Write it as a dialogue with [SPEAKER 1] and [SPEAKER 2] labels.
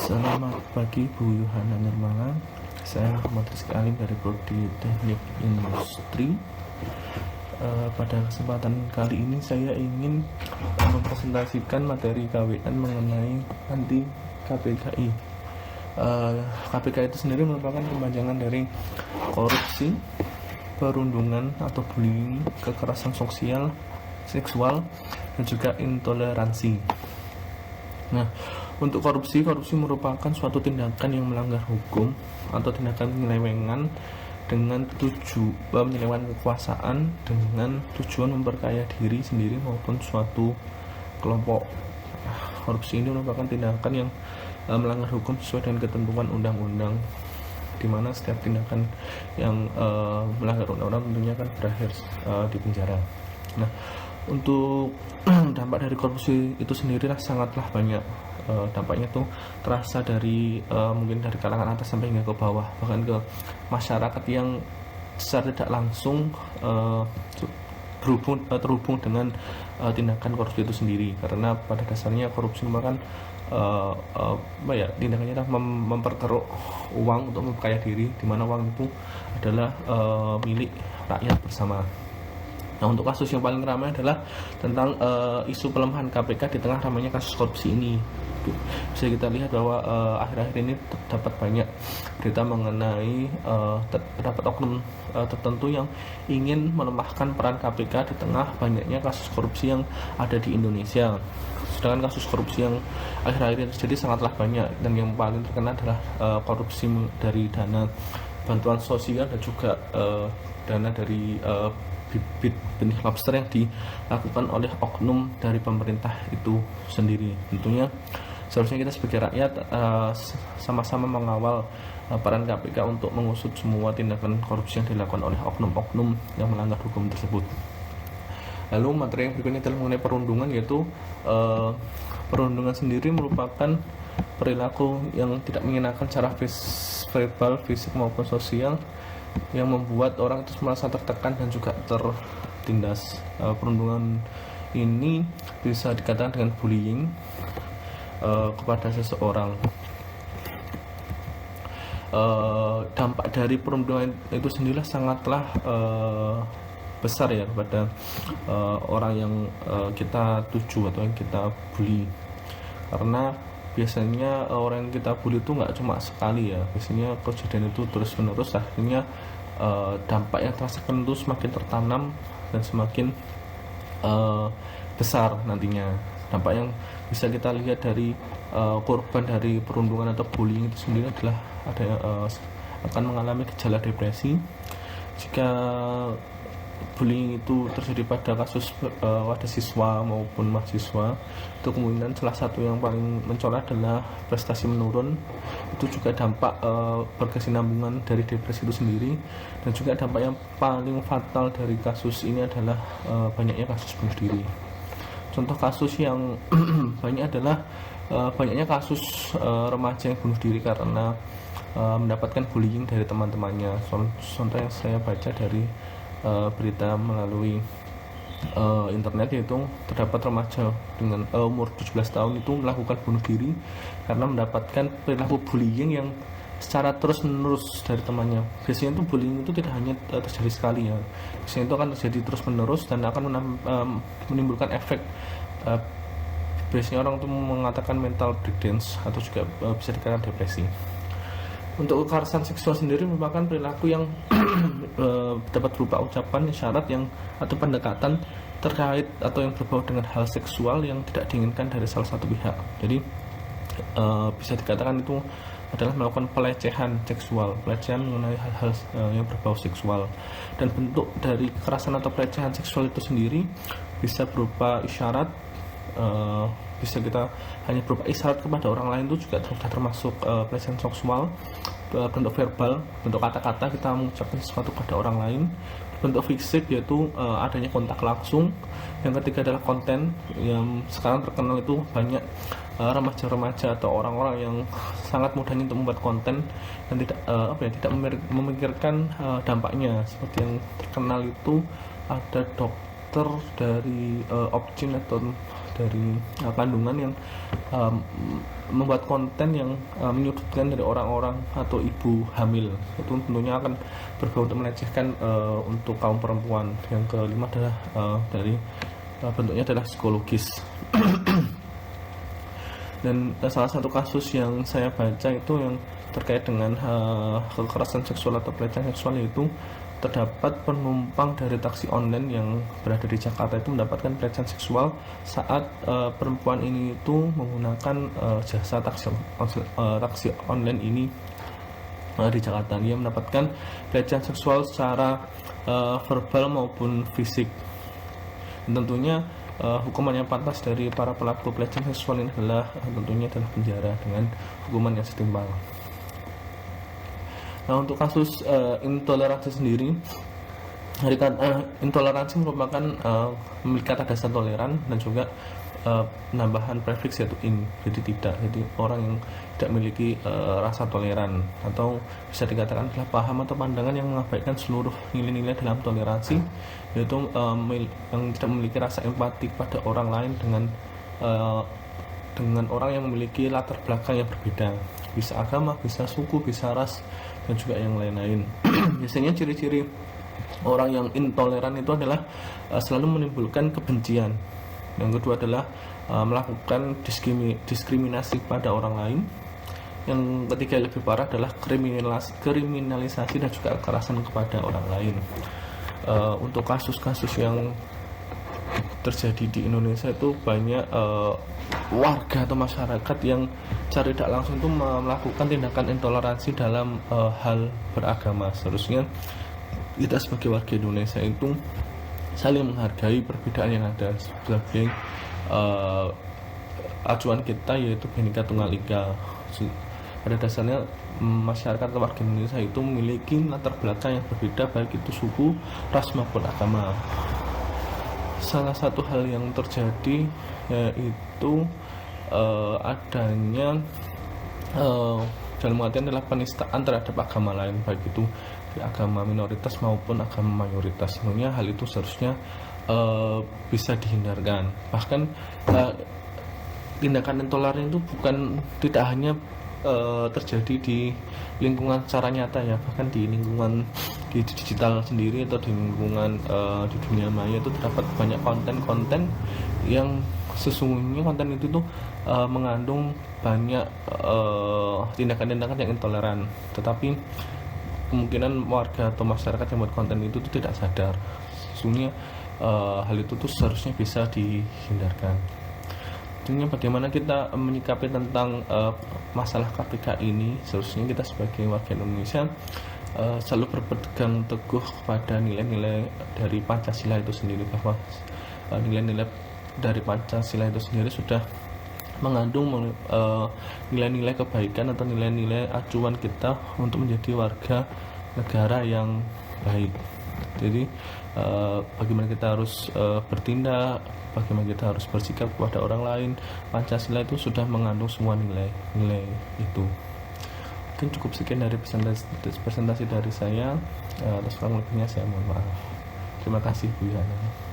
[SPEAKER 1] Selamat pagi Bu Yohana Nirmala. Saya Muhammad Rizky Alim dari Prodi Teknik Industri. Pada kesempatan kali ini saya ingin mempresentasikan materi KWN mengenai anti KPKI. KPK itu sendiri merupakan kepanjangan dari korupsi, perundungan atau bullying, kekerasan sosial, seksual, dan juga intoleransi. Nah, untuk korupsi merupakan suatu tindakan yang melanggar hukum atau tindakan penyelewengan dengan penyelewengan kekuasaan dengan tujuan memperkaya diri sendiri maupun suatu kelompok. Korupsi ini merupakan tindakan yang melanggar hukum sesuai dengan ketentuan undang-undang, di mana setiap tindakan yang melanggar undang-undang tentunya akan berakhir di penjara. Nah, untuk dampak dari korupsi itu sendiri sangatlah banyak. Dampaknya tuh terasa dari mungkin dari kalangan atas sampai hingga ke bawah, bahkan ke masyarakat yang secara tidak langsung terhubung dengan tindakan korupsi itu sendiri. Karena pada dasarnya korupsi merupakan tindakannya adalah memperkeruk uang untuk memperkaya diri, di mana uang itu adalah milik rakyat bersama. Nah, untuk kasus yang paling ramai adalah tentang isu pelemahan KPK di tengah ramainya kasus korupsi ini. Bisa kita lihat bahwa akhir-akhir ini terdapat banyak berita mengenai terdapat oknum tertentu yang ingin melemahkan peran KPK di tengah banyaknya kasus korupsi yang ada di Indonesia. Sedangkan kasus korupsi yang akhir-akhir ini terjadi sangatlah banyak, dan yang paling terkenal adalah korupsi dari dana bantuan sosial dan juga dana dari bibit benih lobster yang dilakukan oleh oknum dari pemerintah itu sendiri. Tentunya seharusnya kita sebagai rakyat sama-sama mengawal peran KPK untuk mengusut semua tindakan korupsi yang dilakukan oleh oknum-oknum yang melanggar hukum tersebut. Lalu materi yang berikutnya adalah mengenai perundungan, yaitu perundungan sendiri merupakan perilaku yang tidak mengenakan secara verbal, fisik maupun sosial yang membuat orang itu merasa tertekan dan juga tertindas. Perundungan ini bisa dikatakan dengan bullying kepada seseorang. Dampak dari perundungan itu sendirilah sangatlah besar ya kepada orang yang kita tuju atau yang kita bully, karena biasanya orang yang kita bully itu nggak cuma sekali ya, biasanya kejadian itu terus menerus, akhirnya dampak yang terasakan itu semakin tertanam dan semakin besar nantinya. Dampak yang bisa kita lihat dari korban dari perundungan atau bullying itu sendiri adalah akan mengalami gejala depresi. Jika bullying itu terjadi pada kasus pada siswa maupun mahasiswa, itu kemungkinan salah satu yang paling mencolok adalah prestasi menurun. Itu juga dampak berkesinambungan dari depresi itu sendiri. Dan juga dampak yang paling fatal dari kasus ini adalah banyaknya kasus bunuh diri. Contoh kasus yang banyak adalah banyaknya kasus remaja yang bunuh diri karena mendapatkan bullying dari teman-temannya. Contoh yang saya baca dari berita melalui internet, yaitu terdapat remaja dengan umur 17 tahun itu melakukan bunuh diri karena mendapatkan perilaku bullying yang secara terus menerus dari temannya. Biasanya itu bullying itu tidak hanya terjadi sekali ya, biasanya itu akan terjadi terus menerus dan akan menimbulkan efek biasanya orang itu mengatakan mental breakdowns atau juga bisa dikatakan depresi. Untuk kekerasan seksual sendiri merupakan perilaku yang dapat berupa ucapan, isyarat yang atau pendekatan terkait atau yang berbau dengan hal seksual yang tidak diinginkan dari salah satu pihak. Jadi bisa dikatakan itu adalah melakukan pelecehan seksual, pelecehan mengenai hal-hal yang berbau seksual. Dan bentuk dari kekerasan atau pelecehan seksual itu sendiri bisa berupa isyarat, bisa kita hanya berupa isyarat kepada orang lain, itu juga sudah termasuk pelecehan seksual. Bentuk verbal, bentuk kata-kata kita mengucapkan sesuatu pada orang lain. Bentuk fisik yaitu adanya kontak langsung. Yang ketiga adalah konten, yang sekarang terkenal itu banyak remaja-remaja atau orang-orang yang sangat mudahnya untuk membuat konten dan tidak memikirkan dampaknya. Seperti yang terkenal itu ada dokter dari Opcin atau dari kandungan yang membuat konten yang menyudutkan dari orang-orang atau ibu hamil. Itu tentunya akan berbau untuk melecehkan untuk kaum perempuan. Yang kelima adalah dari bentuknya adalah psikologis. Dan salah satu kasus yang saya baca itu yang terkait dengan kekerasan seksual atau pelecehan seksual, yaitu terdapat penumpang dari taksi online yang berada di Jakarta itu mendapatkan pelecehan seksual saat perempuan ini itu menggunakan jasa taksi online ini di Jakarta. Dia mendapatkan pelecehan seksual secara verbal maupun fisik. Dan tentunya hukuman yang pantas dari para pelaku pelecehan seksual ini adalah tentunya adalah penjara dengan hukuman yang setimpal. Nah, untuk kasus intoleransi sendiri, intoleransi merupakan memiliki kata dasar toleran dan juga penambahan prefix yaitu in, jadi orang yang tidak memiliki rasa toleran, atau bisa dikatakan adalah paham atau pandangan yang mengabaikan seluruh nilai-nilai dalam toleransi, yaitu yang tidak memiliki rasa empati pada orang lain dengan orang yang memiliki latar belakang yang berbeda, bisa agama, bisa suku, bisa ras, dan juga yang lain-lain. Biasanya ciri-ciri orang yang intoleran itu adalah selalu menimbulkan kebencian. Yang kedua adalah melakukan diskriminasi pada orang lain. Yang ketiga lebih parah adalah kriminalisasi dan juga kekerasan kepada orang lain. Untuk kasus-kasus yang terjadi di Indonesia itu banyak warga atau masyarakat yang secara tidak langsung itu melakukan tindakan intoleransi dalam hal beragama. Seharusnya kita sebagai warga Indonesia itu saling menghargai perbedaan yang ada. Sebagai acuan kita yaitu Bhinneka Tunggal Ika. Pada dasarnya masyarakat atau warga Indonesia itu memiliki latar belakang yang berbeda, baik itu suku, ras maupun agama. Salah satu hal yang terjadi yaitu adanya dalam artian adalah penistaan terhadap agama lain, baik itu agama minoritas maupun agama mayoritas. Sebenarnya hal itu seharusnya bisa dihindarkan. Bahkan tindakan intoleran itu tidak hanya terjadi di lingkungan secara nyata ya, bahkan di lingkungan di digital sendiri atau di lingkungan di dunia maya itu terdapat banyak konten-konten yang sesungguhnya konten itu tuh mengandung banyak tindakan-tindakan yang intoleran, tetapi kemungkinan warga atau masyarakat yang buat konten itu tuh tidak sadar. Sesungguhnya hal itu tuh seharusnya bisa dihindarkan. Tentunya bagaimana kita menyikapi tentang masalah KPK ini, seharusnya kita sebagai warga Indonesia selalu berpegang teguh kepada nilai-nilai dari Pancasila itu sendiri, bahwa nilai-nilai dari Pancasila itu sendiri sudah mengandung nilai-nilai kebaikan atau nilai-nilai acuan kita untuk menjadi warga negara yang baik. Jadi bagaimana kita harus bertindak, bagaimana kita harus bersikap kepada orang lain, Pancasila itu sudah mengandung semua nilai-nilai itu. Mungkin cukup sekian dari presentasi dari saya. Atas kurang lebihnya saya mohon maaf. Terima kasih Bu Yana.